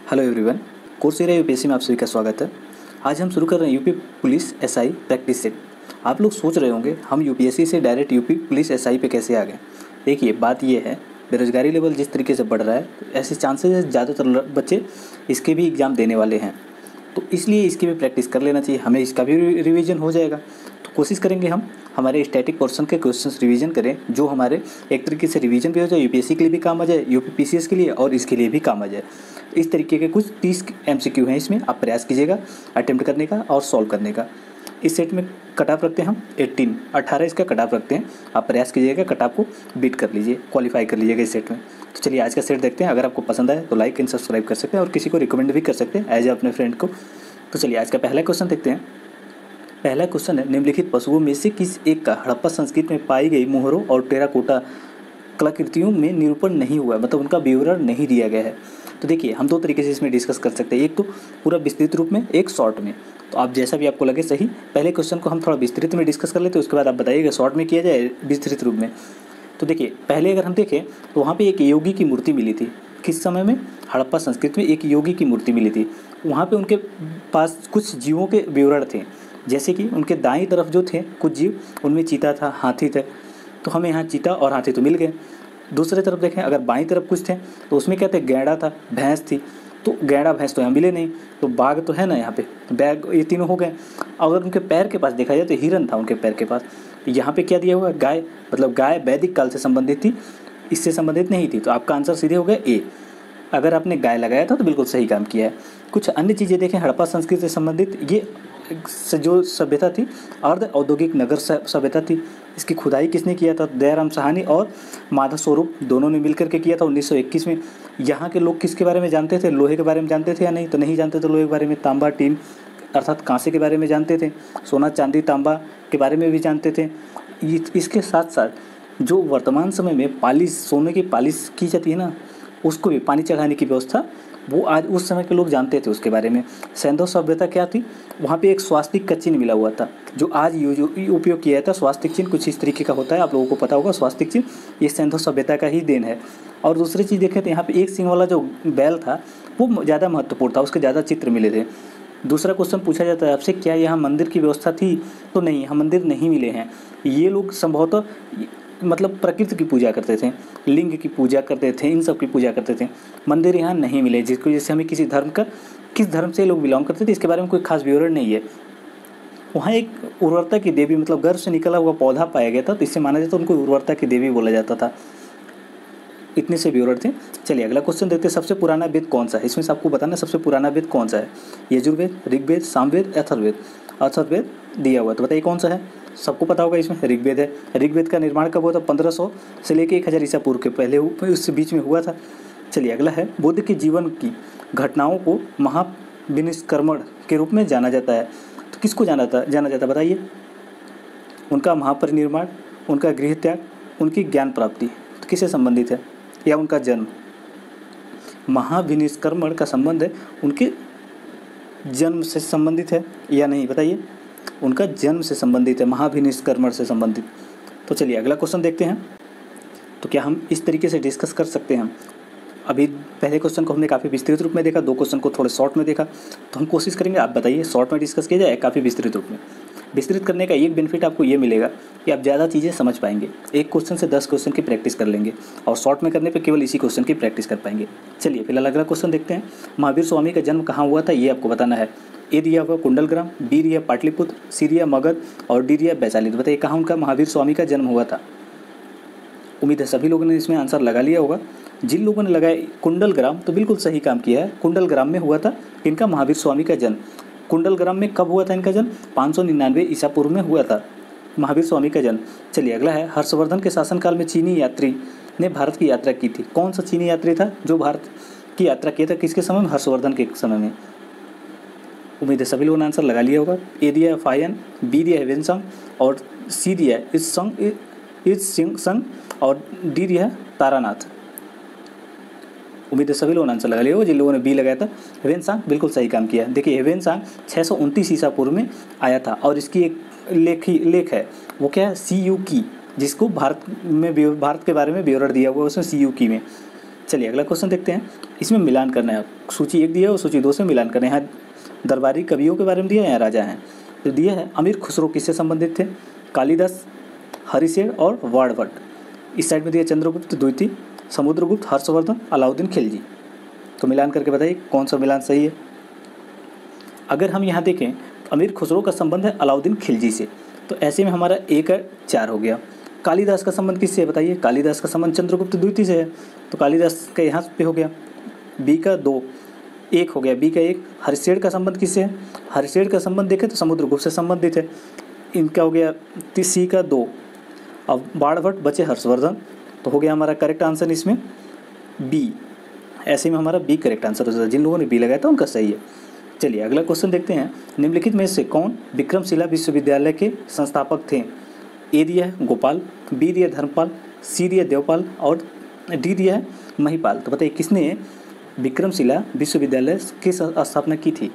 Hello everyone, Coursera UPSC में आप सभी का स्वागत है। आज हम शुरू कर रहे हैं UP police SI practice set. आप लोग सोच रहे होंगे हम यूपीएससी से डायरेक्ट यूपी पुलिस एसआई पे कैसे आ गए। देखिए, बात ये है, बेरोजगारी लेवल जिस तरीके से बढ़ रहा है, ऐसे चांसेस है ज़्यादातर बच्चे इसके भी एग्ज़ाम देने वाले हैं, तो इसलिए इसकी भी प्रैक्टिस कर लेना चाहिए। हमें इसका भी रिवीजन हो जाएगा। तो कोशिश करेंगे हम हमारे स्टैटिक पोर्शन के क्वेश्चंस रिवीजन करें, जो हमारे एक तरीके से रिवीजन भी हो जाए, यूपीएससी के लिए भी काम आ जाए, यूपी पीसीएस के लिए और इसके लिए भी काम आ जाए। इस तरीके के कुछ 30 एमसीक्यू हैं, इसमें आप प्रयास कीजिएगा अटेम्प्ट करने का और सॉल्व करने का। इस सेट में कट ऑफ रखते हैं हम 18 इसका कट ऑफ रखते हैं। आप प्रयास कीजिएगा कट ऑफ को बीट कर लीजिए, क्वालिफाई कर लीजिएगा इस सेट में। तो चलिए आज का सेट देखते हैं। अगर आपको पसंद आए तो लाइक एंड सब्सक्राइब कर सकते हैं और किसी को रिकमेंड भी कर सकते हैं एज ए अपने फ्रेंड को। तो चलिए आज का पहला क्वेश्चन देखते हैं। पहला क्वेश्चन है, निम्नलिखित पशुओं में से किस एक का हड़प्पा संस्कृति में पाई गई मोहरों और टेराकोटा कलाकृतियों में निरूपण नहीं हुआ, मतलब उनका विवरण नहीं दिया गया है। तो देखिए, हम दो तरीके से इसमें डिस्कस कर सकते हैं, एक तो पूरा विस्तृत रूप में, एक शॉर्ट में। तो आप जैसा भी आपको लगे सही। पहले क्वेश्चन को हम थोड़ा विस्तृत में डिस्कस कर लेते हैं, उसके बाद आप बताइएगा शॉर्ट में किया जाए विस्तृत रूप में। तो देखिए, पहले अगर हम देखें तो वहाँ पे एक योगी की मूर्ति मिली थी। किस समय में? हड़प्पा संस्कृति में एक योगी की मूर्ति मिली थी। वहाँ पे उनके पास कुछ जीवों के विवरण थे, जैसे कि उनके दाईं तरफ जो थे कुछ जीव, उनमें चीता था, हाथी थे। तो हमें यहाँ चीता और हाथी तो मिल गए। दूसरी तरफ देखें, अगर बाईं तरफ कुछ थे तो उसमें क्या थे? गैंडा था, भैंस थी। तो गैंडा भैंस तो यहाँ मिले नहीं, तो बाघ तो है ना यहाँ पे, बैग, ये तीनों हो गए। अगर उनके पैर के पास देखा जाए तो हिरन था उनके पैर के पास। यहाँ पे क्या दिया हुआ? गाय, मतलब गाय वैदिक काल से संबंधित थी, इससे संबंधित नहीं थी। तो आपका आंसर सीधे हो गया ए। अगर आपने गाय लगाया था तो बिल्कुल सही काम किया है। कुछ अन्य चीज़ें देखें हड़प्पा संस्कृति से संबंधित। ये जो सभ्यता थी, अर्ध औद्योगिक नगर सभ्यता थी। इसकी खुदाई किसने किया था? दयाराम साहनी और माधव स्वरूप दोनों ने मिलकर के किया था 1921 में। यहाँ के लोग किसके बारे में जानते थे? लोहे के बारे में जानते थे या नहीं? तो नहीं जानते थे लोहे के बारे में। तांबा, टीन अर्थात कांसे के बारे में जानते थे। सोना, चांदी, तांबा के बारे में भी जानते थे। इसके साथ साथ जो वर्तमान समय में पालिश, सोने की पालिश की जाती है ना, उसको भी पानी चढ़ाने की व्यवस्था, वो आज उस समय के लोग जानते थे उसके बारे में। सैंधव सभ्यता क्या थी? वहाँ पे एक स्वास्तिक का चिन्ह मिला हुआ था, जो आज उपयोग किया जाता है। स्वास्तिक चिन्ह कुछ इस तरीके का होता है, आप लोगों को पता होगा। स्वास्तिक चिन्ह ये सैंधव सभ्यता का ही देन है। और दूसरी चीज़ देखें तो यहाँ पे एक सिंह वाला जो बैल था वो ज़्यादा महत्वपूर्ण था, उसके ज़्यादा चित्र मिले थे। दूसरा क्वेश्चन पूछा जाता है आपसे, क्या यहाँ मंदिर की व्यवस्था थी? तो नहीं, यहाँ मंदिर नहीं मिले हैं। ये लोग संभवतः मतलब प्रकृति की पूजा करते थे, लिंग की पूजा करते थे, इन सब की पूजा करते थे। मंदिर यहाँ नहीं मिले, जिसकी वजह से हमें किस धर्म से लोग बिलोंग करते थे इसके बारे में कोई खास विवरण नहीं है। वहाँ एक उर्वरता की देवी, मतलब गर्भ से निकला हुआ पौधा पाया गया था, तो इससे माना जाता है उनको उर्वरता की देवी बोला जाता था। इतने से विवरण थे। चलिए अगला क्वेश्चन देखते हैं। सबसे पुराना वेद कौन सा है? इसमें से आपको बताना सबसे पुराना वेद कौन सा है। यजुर्वेद, ऋग्वेद, सामवेद, अथर्ववेद। अथर्ववेद दिया हुआ, तो बताइए कौन सा है? सबको पता होगा, इसमें ऋग्वेद है। ऋग्वेद का निर्माण कब हुआ था? 1500 से लेकर 1000 ईसा पूर्व के पहले, उससे बीच में हुआ था। चलिए अगला है, बुद्ध के जीवन की घटनाओं को महाविनिष्क्रमण के रूप में जाना जाता है। तो किसको जाना जाता बताइए? उनका महापरिनिर्वाण, उनका गृह त्याग, उनकी ज्ञान प्राप्ति, तो किससे संबंधित है? या उनका जन्म? महाविनिष्क्रमण का संबंध है उनके जन्म से संबंधित है या नहीं? बताइए। उनका जन्म से संबंधित है, महाविनिष्क्रमण से संबंधित। तो चलिए अगला क्वेश्चन देखते हैं। तो क्या हम इस तरीके से डिस्कस कर सकते हैं? अभी पहले क्वेश्चन को हमने काफ़ी विस्तृत रूप में देखा, दो क्वेश्चन को थोड़े शॉर्ट में देखा। तो हम कोशिश करेंगे, आप बताइए, शॉर्ट में डिस्कस किया जाए काफ़ी विस्तृत रूप में। विस्तृत करने का एक बेनिफिट आपको ये मिलेगा कि आप ज़्यादा चीज़ें समझ पाएंगे। एक क्वेश्चन से 10 क्वेश्चन की प्रैक्टिस कर लेंगे, और शॉर्ट में करने पे केवल इसी क्वेश्चन की प्रैक्टिस कर पाएंगे। चलिए फिलहाल अगला क्वेश्चन देखते हैं। महावीर स्वामी का जन्म कहाँ हुआ था, ये आपको बताना है। ए दिया हुआ कुंडलग्राम, बी दिया पाटलिपुत्र, सी दिया मगध और डी दिया वैशाली। तो बताइए कहाँ उनका महावीर स्वामी का जन्म हुआ था। उम्मीद है सभी लोगों ने इसमें आंसर लगा लिया होगा। जिन लोगों ने लगाया कुंडलग्राम, तो बिल्कुल सही काम किया है। कुंडलग्राम में हुआ था इनका महावीर स्वामी का जन्म। कुंडलग्राम में कब हुआ था इनका जन्म? 599 ईसा पूर्व में हुआ था महावीर स्वामी का जन्म। चलिए अगला है, हर्षवर्धन के शासनकाल में चीनी यात्री ने भारत की यात्रा की थी। कौन सा चीनी यात्री था जो भारत की यात्रा किया था? किसके समय में? हर्षवर्धन के समय में। उम्मीद है सभी लोगों ने आंसर लगा लिया होगा। ए दिया है फायन, बी दिया है वेनसंग और सी दिया है संग और डी दिया है तारानाथ। उम्मीद है सभी लोगों ने आंसर लगा लिया होगा। जिन लोगों ने बी लगाया था हेवेनसांग, बिल्कुल सही काम किया। देखिए हेवेनसांग 629 ईसा पूर्व में आया था, और इसकी एक लेख है, वो क्या है? सी यू की, जिसको भारत के बारे में विवरण दिया हुआ है उसमें सी यू की में। चलिए अगला क्वेश्चन देखते हैं। इसमें मिलान करना है, सूची 1 दिया है और सूची 2 से मिलान करना है। यहाँ दरबारी कवियों के बारे में दिया है या राजा हैं। तो दिया है अमीर खुसरो किससे संबंधित थे, कालिदास, हरिशेर और वाणभट्ट। इस साइड में दिया चंद्रगुप्त द्वितीय, समुद्रगुप्त, हर्षवर्धन, अलाउद्दीन खिलजी। तो मिलान करके बताइए कौन सा मिलान सही है। अगर हम यहाँ देखें तो अमीर खुसरो का संबंध है अलाउद्दीन खिलजी से, तो ऐसे में हमारा A का 4 हो गया। कालिदास का संबंध किससे है बताइए, कालिदास का संबंध चंद्रगुप्त द्वितीय से है, तो कालिदास का यहाँ पे हो गया। B का 2, 1 हो गया, B का 1। हरिशेर का संबंध किससे है, हरिशेर का संबंध देखें तो समुद्रगुप्त से संबंधित है, इनका हो गया। C का 2। अब बाणभट्ट बचे हर्षवर्धन, तो हो गया हमारा करेक्ट आंसर इसमें B। ऐसे में हमारा B करेक्ट आंसर हो जाता है। जिन लोगों ने B लगाया था उनका सही है। चलिए अगला क्वेश्चन देखते हैं। निम्नलिखित में से कौन विक्रमशिला विश्वविद्यालय के संस्थापक थे। A दिया है गोपाल, B दिया धर्मपाल, C दिया देवपाल और D दिया है महिपाल। तो बताइए किसने विक्रमशिला विश्वविद्यालय की स्थापना की थी।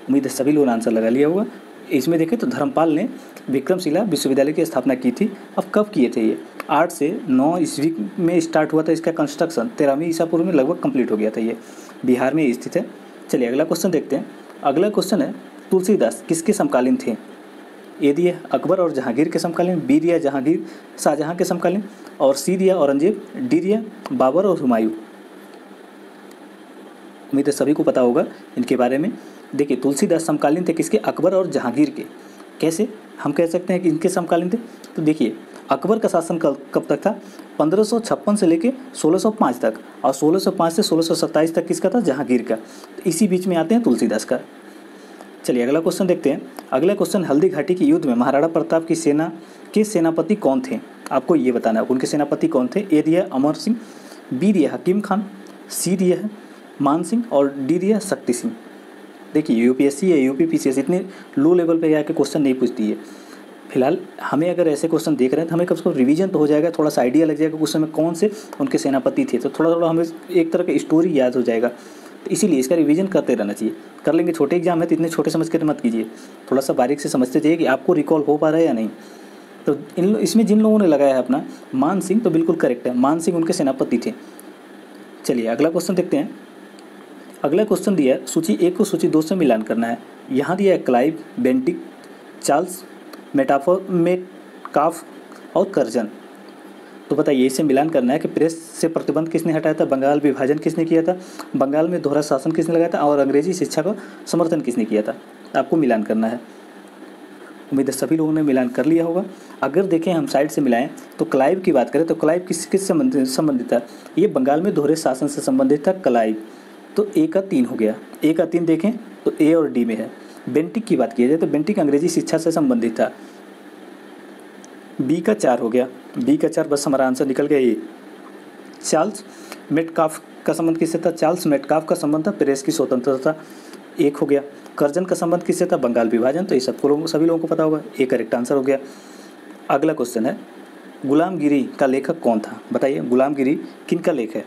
उम्मीद है सभी लोगों ने आंसर लगा लिया होगा। इसमें देखें तो धर्मपाल ने विक्रमशिला विश्वविद्यालय की स्थापना की थी। अब कब किए थे ये, 8 से 9 ईस्वी में स्टार्ट हुआ था इसका कंस्ट्रक्शन, 13वीं ईसा पूर्व में लगभग कंप्लीट हो गया था। ये बिहार में स्थित है। चलिए अगला क्वेश्चन देखते हैं। अगला क्वेश्चन है तुलसीदास किसके समकालीन थे। A दिया अकबर और जहांगीर के समकालीन, B दिया जहांगीर शाहजहां के समकालीन और C दिया औरंगजेब, D दिया बाबर और हुमायूं। उम्मीद है सभी को पता होगा इनके बारे में। देखिए तुलसीदास समकालीन थे किसके, अकबर और जहांगीर के। कैसे हम कह सकते हैं कि इनके समकालीन थे, तो देखिए अकबर का शासन कब तक था, 1556 से लेके 1605 तक, और 1605 से 1627 तक किसका था, जहांगीर का। तो इसी बीच में आते हैं तुलसीदास का। चलिए अगला क्वेश्चन देखते हैं। अगला क्वेश्चन, हल्दी घाटी के युद्ध में महाराणा प्रताप की सेना के सेनापति कौन थे। आपको ये बताना है उनके सेनापति कौन थे। A दिया अमर सिंह, B दिया हकीम खान, C दिया है मान सिंह और D दिया शक्ति सिंह। देखिए यूपीएससी या यूपीपीसीएस इतने लो लेवल पे आके क्वेश्चन नहीं पूछती है। फिलहाल हमें अगर ऐसे क्वेश्चन देख रहे हैं तो हमें कम से कम रिवीजन तो हो जाएगा, थोड़ा सा आइडिया लग जाएगा उस समय कौन से उनके सेनापति थे, तो थोड़ा थोड़ा हमें एक तरह का स्टोरी याद हो जाएगा। तो इसीलिए इसका रिवीजन करते रहना चाहिए। कर लेंगे, छोटे एग्जाम है तो इतने छोटे समझ कर मत कीजिए, थोड़ा सा बारीक से समझते जाइए कि आपको रिकॉल हो पा रहा है या नहीं। तो इसमें जिन लोगों ने लगाया है अपना मान सिंह, तो बिल्कुल करेक्ट है, मान सिंह उनके सेनापति थे। चलिए अगला क्वेश्चन देखते हैं। अगला क्वेश्चन दिया है सूची 1 को सूची 2 से मिलान करना है। यहाँ दिया है क्लाइव, बेंटिक, चार्ल्स, मेटकाफ और कर्जन। तो बताइए इसे मिलान करना है कि प्रेस से प्रतिबंध किसने हटाया था, बंगाल विभाजन किसने किया था, बंगाल में दोहरा शासन किसने लगाया था और अंग्रेजी शिक्षा का समर्थन किसने किया था। आपको मिलान करना है। उम्मीद है सभी लोगों ने मिलान कर लिया होगा। अगर देखें हम साइड से मिलाएं तो क्लाइव की बात करें तो क्लाइव किस संबंधित था, ये बंगाल में दोहरे शासन से संबंधित था क्लाइव। तो A का 3 हो गया। A का 3 देखें तो A और D में है। बेंटिक की बात किया जाए तो बेंटिक अंग्रेजी शिक्षा से संबंधित था। B का 4 हो गया। B का 4 बस हमारा आंसर निकल गया। ये चार्ल्स मेटकाफ का संबंध किससे था, चार्ल्स मेटकाफ का संबंध था प्रेस की स्वतंत्रता। 1 हो गया। कर्जन का संबंध किससे था, बंगाल विभाजन। तो ये सभी लोगों को पता होगा, ये करेक्ट आंसर हो गया। अगला क्वेश्चन है गुलामगिरी का लेखक कौन था। बताइए गुलामगिरी किन का लेख है।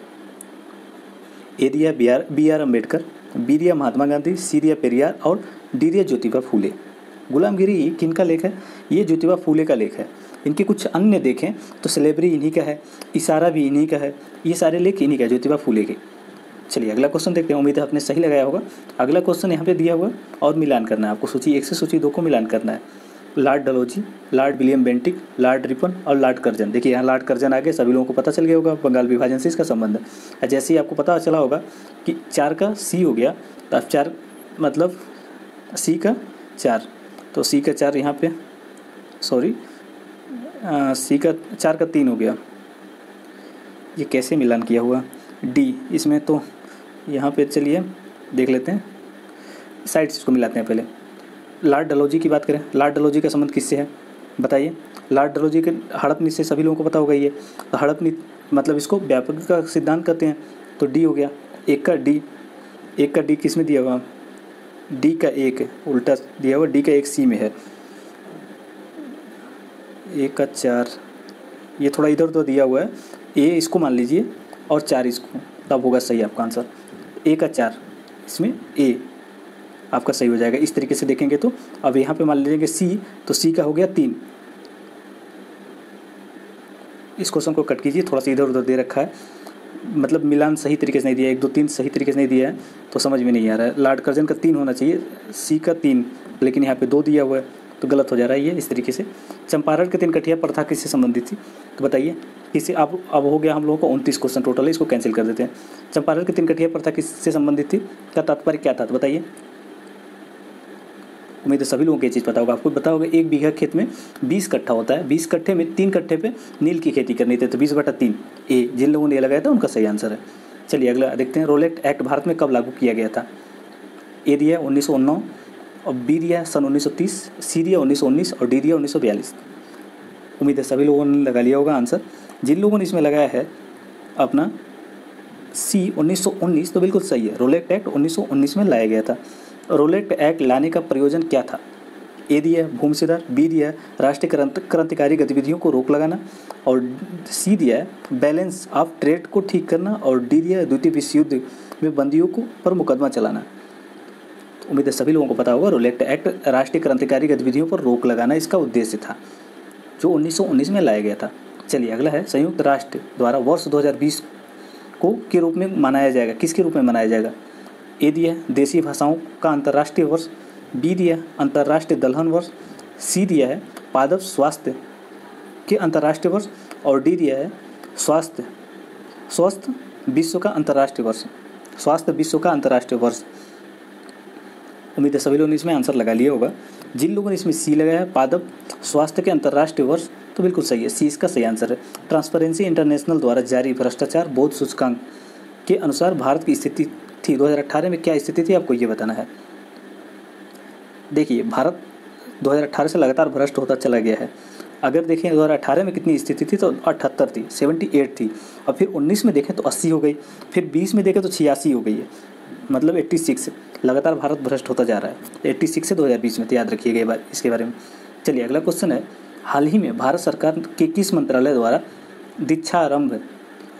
A दिया B.R. अम्बेडकर, B दिया महात्मा गांधी, C दिया पेरियार और D दिया ज्योतिबा फूले। गुलामगिरी किन का लेख है, ये ज्योतिबा फूले का लेख है। इनके कुछ अन्य देखें तो स्लेवरी इन्हीं का है, इशारा भी इन्हीं का है, ये सारे लेख इन्हीं का, ज्योतिबा फूले के। चलिए अगला क्वेश्चन देखते हैं। उम्मीद है आपने सही लगाया होगा। अगला क्वेश्चन यहाँ पे दिया हुआ और मिलान करना है आपको, सूची 1 से सूची 2 को मिलान करना है। Lord Dalhousie, Lord William Bentinck, Lord Ripon और लॉर्ड कर्जन। देखिए यहाँ लॉर्ड कर्जन आगे सभी लोगों को पता चल गया होगा, बंगाल विभाजन से इसका संबंध है। जैसे ही आपको पता चला होगा कि 4 का C हो गया, तो अब 4 मतलब C का 4, तो C का 4 यहाँ पे C का 4 का 3 हो गया। ये कैसे मिलान किया हुआ D इसमें, तो यहाँ पे चलिए देख लेते हैं, साइड से इसको मिलाते हैं। पहले लॉर्ड डलहौजी की बात करें, लॉर्ड डलहौजी का संबंध किससे है बताइए। लॉर्ड डलहौजी के हड़प नीति से सभी लोगों को पता होगा। ये तो हड़प नीति मतलब इसको व्यापक का सिद्धांत कहते हैं। तो D हो गया। 1 का D किस में दिया हुआ, D का 1 उल्टा दिया हुआ, D का 1 C में है। 1 का 4 ये थोड़ा इधर उधर दिया हुआ है, A इसको मान लीजिए और 4 इसको, तब होगा सही आपका आंसर। 1 का 4 इसमें A आपका सही हो जाएगा। इस तरीके से देखेंगे तो अब यहाँ पे मान लीजिए C, तो C का हो गया 3, इस क्वेश्चन को कट कीजिए, थोड़ा सा इधर उधर दे रखा है, मतलब मिलान सही तरीके से नहीं दिया है, 1 2 3 सही तरीके से नहीं दिया है तो समझ में नहीं आ रहा है। लॉर्ड कर्जन का 3 होना चाहिए, सी का 3, लेकिन यहाँ पे 2 दिया हुआ है तो गलत हो जा रहा है ये इस तरीके से। चंपारण के 3 कठिया प्रथा किससे संबंधित थी, तो बताइए किससे। अब हो गया हम लोगों को 29 क्वेश्चन टोटल है, इसको कैंसिल कर देते हैं। चंपारण के 3 कठिया प्रथा किससे संबंधित थी, का तात्पर्य क्या था, तो बताइए। उम्मीद है सभी लोगों को ये चीज़ पता होगा। आपको पता होगा 1 बीघा खेत में 20 कट्ठा होता है, 20 कट्ठे में 3 कट्ठे पे नील की खेती करनी थी, तो 20/3 ए। जिन लोगों ने ये लगाया था उनका सही आंसर है। चलिए अगला देखते हैं, रोलेट एक्ट भारत में कब लागू किया गया था। ए दिया 1919 और बी दिया सन 1930, सी दिया 1919 और डी दिया 1942। उम्मीद है सभी लोगों ने लगा लिया होगा आंसर। जिन लोगों ने इसमें लगाया है अपना सी 1919 तो बिल्कुल सही है, रोलेट एक्ट 1919 में लाया गया था। रोलेट एक्ट लाने का प्रयोजन क्या था। ए दिया भूमि सुधार, बी दिया राष्ट्रीय क्रांतिकारी गतिविधियों को रोक लगाना और सी दिया बैलेंस ऑफ ट्रेड को ठीक करना और डी दिया द्वितीय विश्व युद्ध में बंदियों को पर मुकदमा चलाना। उम्मीद है सभी लोगों को पता होगा, रोलेट एक्ट राष्ट्रीय क्रांतिकारी गतिविधियों पर रोक लगाना इसका उद्देश्य था, जो 1919 में लाया गया था। चलिए अगला है, संयुक्त राष्ट्र द्वारा वर्ष 2020 को के रूप में मनाया जाएगा, किसके रूप में मनाया जाएगा। ए दिया देसी भाषाओं का अंतर्राष्ट्रीय वर्ष, बी दिया अंतर्राष्ट्रीय दलहन वर्ष, सी दिया है पादप स्वास्थ्य के अंतर्राष्ट्रीय वर्ष और डी दिया है स्वस्थ विश्व का अंतर्राष्ट्रीय वर्ष, स्वास्थ्य विश्व का अंतर्राष्ट्रीय वर्ष। उम्मीद है सभी लोगों ने इसमें आंसर लगा लिया होगा। जिन लोगों ने इसमें सी लगाया है पादप स्वास्थ्य के अंतर्राष्ट्रीय वर्ष, तो बिल्कुल सही है, सी इसका सही आंसर है। ट्रांसपेरेंसी इंटरनेशनल द्वारा जारी भ्रष्टाचार बोध सूचकांक के अनुसार भारत की स्थिति थी 2018 में क्या स्थिति थी, आपको ये बताना है। देखिए भारत 2018 से लगातार भ्रष्ट होता चला गया है। अगर देखें 2018 में कितनी स्थिति थी तो 78 थी, 78 थी, और फिर 19 में देखें तो 80 हो गई, फिर 20 में देखें तो 86 हो गई है, मतलब 86। लगातार भारत भ्रष्ट होता जा रहा है 86 से 2020 में, तो याद रखिएगा इसके बारे में। चलिए अगला क्वेश्चन है, हाल ही में भारत सरकार के किस मंत्रालय द्वारा दीक्षा आरंभ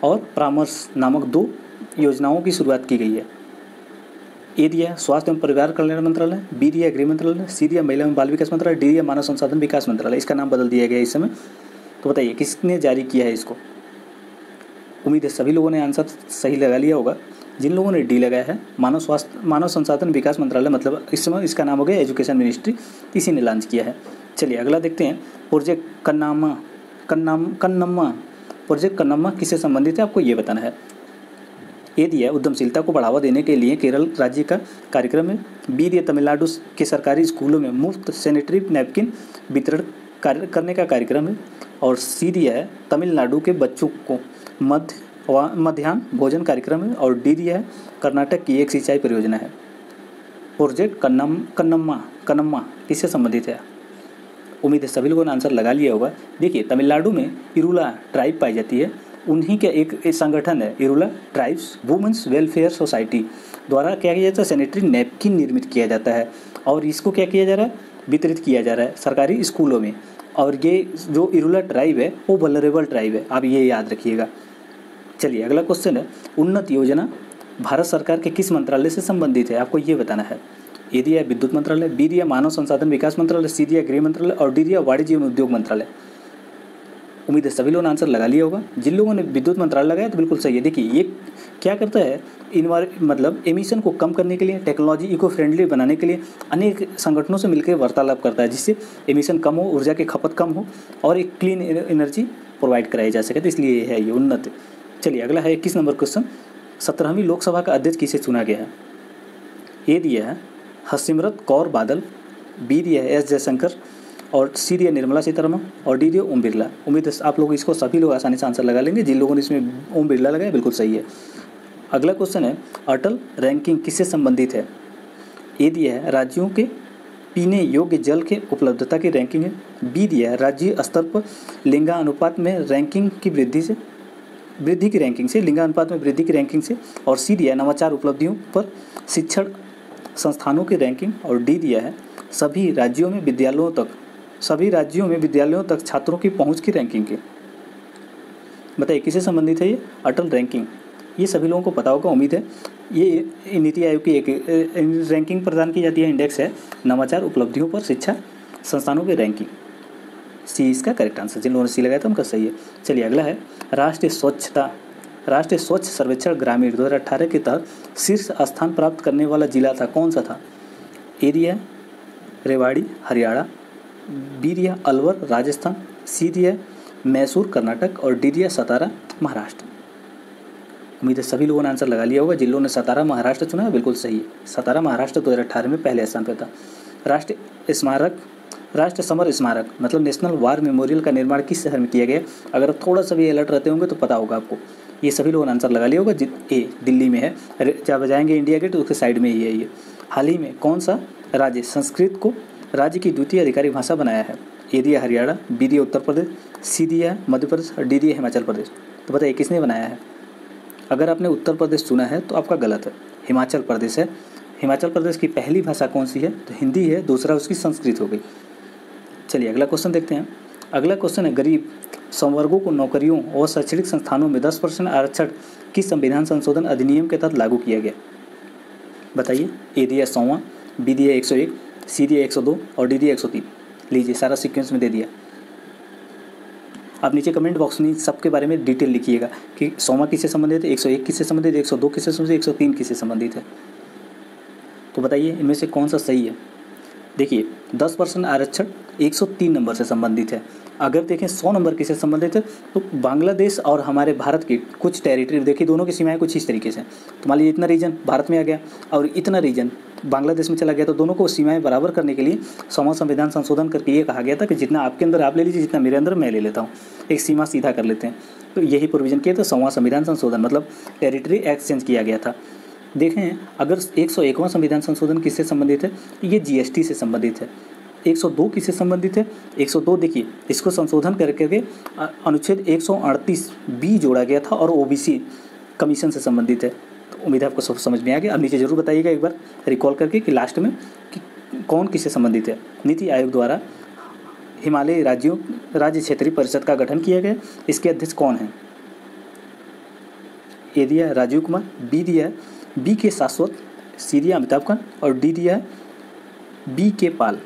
और परामर्श नामक 2 योजनाओं की शुरुआत की गई है। ए दिया स्वास्थ्य एवं परिवार कल्याण मंत्रालय, बी दिया गृह मंत्रालय, सी दिया महिला एवं बाल विकास मंत्रालय, डी दिया मानव संसाधन विकास मंत्रालय। इसका नाम बदल दिया गया इस समय, तो बताइए किसने जारी किया है इसको। उम्मीद है सभी लोगों ने आंसर सही लगा लिया होगा। जिन लोगों ने डी लगाया है मानव संसाधन विकास मंत्रालय, मतलब इस समय इसका नाम हो गया एजुकेशन मिनिस्ट्री, इसी ने लॉन्च किया है। चलिए अगला देखते हैं, प्रोजेक्ट कन्नम्मा प्रोजेक्ट कन्नम्मा किससे संबंधित है, आपको ये बताना है। ए दिया उद्यमशीलता को बढ़ावा देने के लिए केरल राज्य का कार्यक्रम है, बी दिया तमिलनाडु के सरकारी स्कूलों में मुफ्त सैनिटरी नैपकिन वितरण करने का कार्यक्रम है, और सी दिया है तमिलनाडु के बच्चों को मध्याह्न भोजन कार्यक्रम है, और डी दिया है कर्नाटक की एक सिंचाई परियोजना है। प्रोजेक्ट कन्नम्मा किससे संबंधित है। उम्मीद है सभी लोगों ने आंसर लगा लिया होगा। देखिए तमिलनाडु में इरुला ट्राइब पाई जाती है, उन्हीं का एक संगठन है Irula tribes women's welfare society द्वारा क्या किया जाता है, सैनिटरी नैपकिन निर्मित किया जाता है, और इसको क्या किया जा रहा है, वितरित किया जा रहा है सरकारी स्कूलों में। और ये जो इरुला ट्राइब है वो वल्नरेबल ट्राइब है, आप ये याद रखिएगा। चलिए अगला क्वेश्चन है, उन्नत योजना भारत सरकार के किस मंत्रालय से संबंधित है, आपको ये बताना है। ए दिया विद्युत मंत्रालय, बी दिया मानव संसाधन विकास मंत्रालय, सी दिया गृह मंत्रालय और डी दिया वाणिज्य एवं उद्योग मंत्रालय। उम्मीद है सभी लोगों ने आंसर लगा लिया होगा। जिन लोगों ने विद्युत मंत्रालय लगाया तो बिल्कुल सही है। देखिए ये क्या करता है, मतलब एमिशन को कम करने के लिए, टेक्नोलॉजी इको फ्रेंडली बनाने के लिए अनेक संगठनों से मिलकर वार्तालाप करता है, जिससे एमिशन कम हो, ऊर्जा की खपत कम हो और एक क्लीन एनर्जी प्रोवाइड कराई जा सके, तो इसलिए ये है ये उन्नत। चलिए अगला है 21 नंबर क्वेश्चन, 17वीं लोकसभा का अध्यक्ष किसे चुना गया है। ए दिया है हरसिमरत कौर बादल, बी दिया है एस जयशंकर और सी दिया निर्मला सीतारमण और डी दिया ओम बिरला। उम्मीद है आप लोग इसको सभी लोग आसानी से आंसर लगा लेंगे। जिन लोगों ने इसमें ओम बिरला लगाया बिल्कुल सही है। अगला क्वेश्चन है, अटल रैंकिंग किससे संबंधित है। ए दिया है राज्यों के पीने योग्य जल के उपलब्धता की रैंकिंग है, बी दिया है राज्य स्तर पर लिंगानुपात में रैंकिंग की वृद्धि की रैंकिंग से, लिंगानुपात में वृद्धि की रैंकिंग से, और सी दिया है नवाचार उपलब्धियों पर शिक्षण संस्थानों की रैंकिंग, और डी दिया है सभी राज्यों में विद्यालयों तक छात्रों की पहुंच की रैंकिंग के। बताइए किससे संबंधित है ये अटल रैंकिंग। ये सभी लोगों को पता होगा उम्मीद है। ये नीति आयोग की एक रैंकिंग प्रदान की जाती है, इंडेक्स है नवाचार उपलब्धियों पर शिक्षा संस्थानों की रैंकिंग। सी इसका करेक्ट आंसर। जिन लोगों ने सी लगाया था उनका सही है। चलिए अगला है राष्ट्रीय स्वच्छ सर्वेक्षण ग्रामीण 2018 के तहत शीर्ष स्थान प्राप्त करने वाला जिला था, कौन सा था? ए दिया रेवाड़ी हरियाणा, बी दिया अलवर राजस्थान, सी दिया मैसूर कर्नाटक और डी दिया सतारा महाराष्ट्र। उम्मीद है सभी लोगों ने आंसर लगा लिया होगा। जिन लोगों ने सतारा महाराष्ट्र चुना है बिल्कुल सही है। सतारा महाराष्ट्र 2018 में पहले स्थान पर था। राष्ट्र समर स्मारक मतलब नेशनल वार मेमोरियल का निर्माण किस शहर में किया गया? अगर आप थोड़ा सा भी अलर्ट रहते होंगे तो पता होगा आपको। ये सभी लोगों ने आंसर लगा लिया होगा। ए दिल्ली में है। जब जाएंगे इंडिया गेट तो उसके साइड में ही है ये। हाल ही में कौन सा राज्य संस्कृत को राज्य की द्वितीय आधिकारिक भाषा बनाया है? ए दिया हरियाणा, बी दिया उत्तर प्रदेश, सी दिया मध्य प्रदेश और डी दिया हिमाचल प्रदेश। तो बताइए किसने बनाया है? अगर आपने उत्तर प्रदेश चुना है तो आपका गलत है, हिमाचल प्रदेश है। हिमाचल प्रदेश की पहली भाषा कौन सी है? तो हिंदी है, दूसरा उसकी संस्कृत हो गई। चलिए अगला क्वेश्चन देखते हैं। अगला क्वेश्चन है गरीब संवर्गों को नौकरियों और शैक्षणिक संस्थानों में 10% आरक्षण किस संविधान संशोधन अधिनियम के तहत लागू किया गया? बताइए। ए दिया 100वां, बी दिया 101, सी दिया 102 और डी दिया 103। लीजिए सारा सीक्वेंस में दे दिया। आप नीचे कमेंट बॉक्स में सबके बारे में डिटेल लिखिएगा कि 100वां किससे संबंधित है, 101 किससे संबंधित है, 102 किससे संबंधित है, 103 किससे संबंधित है। तो बताइए इनमें से कौन सा सही है? देखिए 10% आरक्षण 103 नंबर से संबंधित है। अगर देखें 100 नंबर किससे संबंधित है तो बांग्लादेश और हमारे भारत की कुछ टेरिटरी, देखिए दोनों की सीमाएं कुछ इस तरीके से। तो मान लीजिए इतना रीजन भारत में आ गया और इतना रीजन बांग्लादेश में चला गया, तो दोनों को सीमाएं बराबर करने के लिए 100वां संविधान संशोधन करके ये कहा गया था कि जितना आपके अंदर आप ले लीजिए, जितना मेरे अंदर मैं ले लेता हूँ, एक सीमा सीधा कर लेते हैं। तो यही प्रोविजन किया था 100वां संविधान संशोधन, मतलब टेरिटरी एक्सचेंज किया गया था। देखें अगर 101वां संविधान संशोधन किससे संबंधित है? ये जीएसटी से संबंधित है। 102 किससे संबंधित है? 102 देखिए इसको संशोधन करके अनुच्छेद 138 बी जोड़ा गया था और ओबीसी कमीशन से संबंधित है। तो उम्मीद है आपको सब समझ में आ गया। अब नीचे जरूर बताइएगा एक बार रिकॉल करके कि लास्ट में कि कौन किससे संबंधित है। नीति आयोग द्वारा हिमालयी राज्य क्षेत्रीय परिषद का गठन किया गया, इसके अध्यक्ष कौन है? ए दिया राजीव कुमार, बी दिया बी के शाश्वत, सी दिया अमिताभ कांत और डी दिया बी के पाल।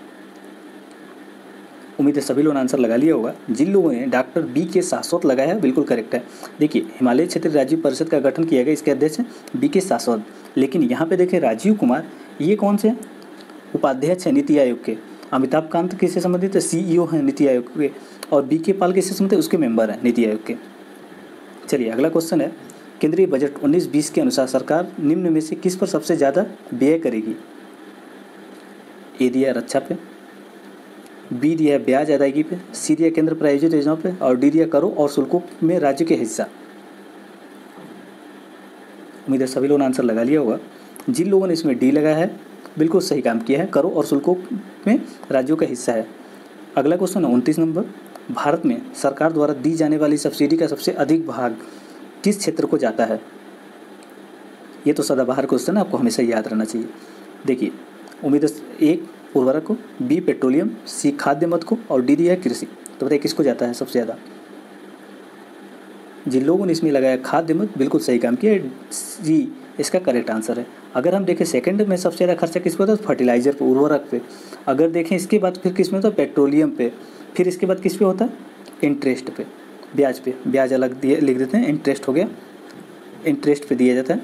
उम्मीद है सभी लोगों ने आंसर लगा लिया होगा। जिन लोगों ने डॉक्टर बी के शाश्वत लगाया है बिल्कुल करेक्ट है। देखिए हिमालय क्षेत्रीय राज्य परिषद का गठन किया गया, इसके अध्यक्ष हैं बी के शाश्वत। लेकिन यहाँ पे देखें राजीव कुमार ये कौन से उपाध्यक्ष है नीति आयोग के। अमिताभ कांत किससे संबंधित है? CEO हैं नीति आयोग के। और बी के पाल किससे संबंधित है? उसके मेंबर हैं नीति आयोग के। चलिए अगला क्वेश्चन है केंद्रीय बजट 19-20 के अनुसार सरकार निम्न में से किस पर सबसे ज़्यादा व्यय करेगी? ए दिया रक्षा पे, बी दिया ब्याज अदायगी पे, सी दिया केंद्र प्रायोजित योजनाओं पे और डी दिया करों और शुल्कों में राज्य के हिस्सा। उम्मीद है सभी लोगों ने आंसर लगा लिया होगा। जिन लोगों ने इसमें डी लगाया है बिल्कुल सही काम किया है, करों और शुल्कों में राज्यों का हिस्सा है। अगला क्वेश्चन है 29 नंबर। भारत में सरकार द्वारा दी जाने वाली सब्सिडी का सबसे अधिक भाग किस क्षेत्र को जाता है? ये तो सदाबहार क्वेश्चन है, आपको हमेशा याद रहना चाहिए। देखिए उम्मीद है एक उर्वरक को, बी पेट्रोलियम, सी खाद्य मद को और डी दिया कृषि। तो बताइए किसको जाता है सबसे ज़्यादा? जिन लोगों ने इसमें लगाया खाद्य मद बिल्कुल सही काम किया, सी इसका करेक्ट आंसर है। अगर हम देखें सेकंड में सबसे ज़्यादा खर्चा किस पे होता है? फर्टिलाइज़र पे, उर्वरक पे। अगर देखें इसके बाद फिर किस में होता है? पेट्रोलियम पे। फिर इसके बाद किस पे होता है? इंटरेस्ट पे, ब्याज पे। ब्याज अलग दिए लिख देते हैं, इंटरेस्ट हो गया, इंटरेस्ट पे दिया जाता है,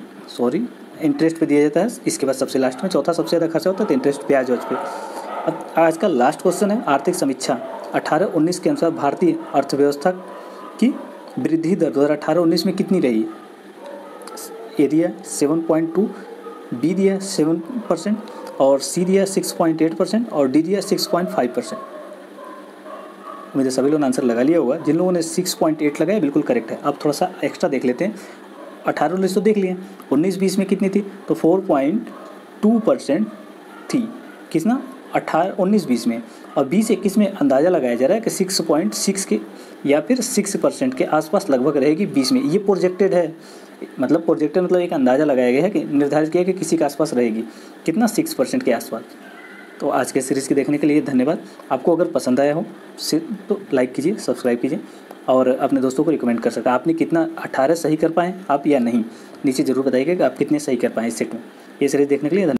इंटरेस्ट पे दिया जाता है। इसके बाद सबसे लास्ट में चौथा सबसे ज़्यादा खर्चा होता है तो इंटरेस्ट ब्याज पे। अब आज का लास्ट क्वेश्चन है आर्थिक समीक्षा 18-19 के अनुसार भारतीय अर्थव्यवस्था की वृद्धि दर 2018-19 में कितनी रही? ए दिया 7.2, बी दिया 7% और सी दिया 6.8% और डी दिया 6.5%। उम्मीद है सभी लोगों ने आंसर लगा लिया होगा। जिन लोगों ने 6.8 लगाया बिल्कुल करेक्ट है। अब थोड़ा सा एक्स्ट्रा देख लेते हैं। 18-19 तो देख लिए, 19-20 में कितनी थी? तो 4.2% थी। कितना? 18-19-20 में। और 20-21 में अंदाज़ा लगाया जा रहा है कि 6.6 के या फिर 6% के आसपास लगभग रहेगी 20 में। ये प्रोजेक्टेड है, मतलब प्रोजेक्टेड मतलब एक अंदाज़ा लगाया गया है कि निर्धारित किया कि किसी के आसपास रहेगी। कितना? 6% के आसपास। तो आज के सीरीज़ के देखने के लिए धन्यवाद। आपको अगर पसंद आया हो तो लाइक कीजिए, सब्सक्राइब कीजिए और अपने दोस्तों को रिकमेंड कर सकते हैं। आपने कितना 18 सही कर पाएँ आप या नहीं, नीचे ज़रूर बताइएगा कि आप कितने सही कर पाएँ इस सेट में। ये सीरीज़ देखने के लिए धन्यवाद।